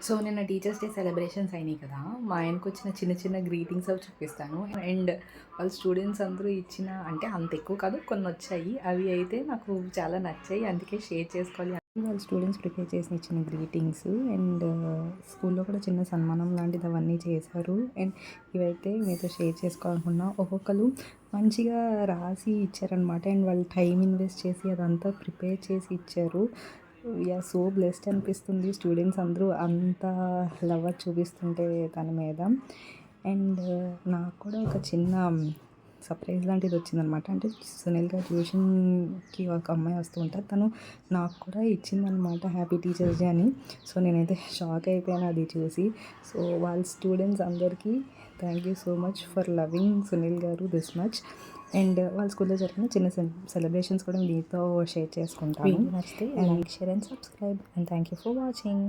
So నిన్న teachers day celebrations అయినాయి కదా! మా ఆయనకొచ్చిన చిన్న చిన్న గ్రీటింగ్స్ అవి చూపిస్తాను. అండ్ వాళ్ళ స్టూడెంట్స్ అందరూ ఇచ్చిన అంటే అంత ఎక్కువ కాదు కొన్నొచ్చాయి. అవి అయితే నాకు చాలా నచ్చాయి. అందుకే షేర్ చేసుకోవాలి. వాళ్ళ స్టూడెంట్స్ ప్రిపేర్ చేసి ఇచ్చిన గ్రీటింగ్స్ అండ్ స్కూల్లో కూడా చిన్న సన్మానం లాంటిది అవన్నీ చేశారు. అండ్ ఇవైతే మీతో షేర్ చేసుకోవాలనుకున్నా. ఒక్కొక్కళ్ళు మంచిగా రాసి ఇచ్చారనమాట. అండ్ వాళ్ళు టైం ఇన్వెస్ట్ చేసి అదంతా ప్రిపేర్ చేసి ఇచ్చారు. యాహ్! సో బ్లెస్డ్ అనిపిస్తుంది. స్టూడెంట్స్ అందరూ అంత లవ్ చూపిస్తుంటే తన మీద. అండ్ నాకు కూడా ఒక చిన్న సర్ప్రైజ్ లాంటిది వచ్చిందనమాట. అంటే సునీల్ గారి ట్యూషన్‌కి ఒక అమ్మాయి వస్తూ ఉంటారు. తను నాకు కూడా ఇచ్చిందనమాట హ్యాపీ టీచర్స్ డే అని. సో నేనైతే షాక్ అయిపోయాను అది చూసి. సో వాళ్ళ స్టూడెంట్స్ అందరికీ thank you so much for loving Sunil గారు దిస్ మచ్. అండ్ వాళ్ళ స్కూల్లో జరిగిన చిన్న సెలబ్రేషన్స్ కూడా మీతో షేర్ చేసుకుంటాను. వీడియో నచ్చితే like, share and subscribe. And thank you for watching.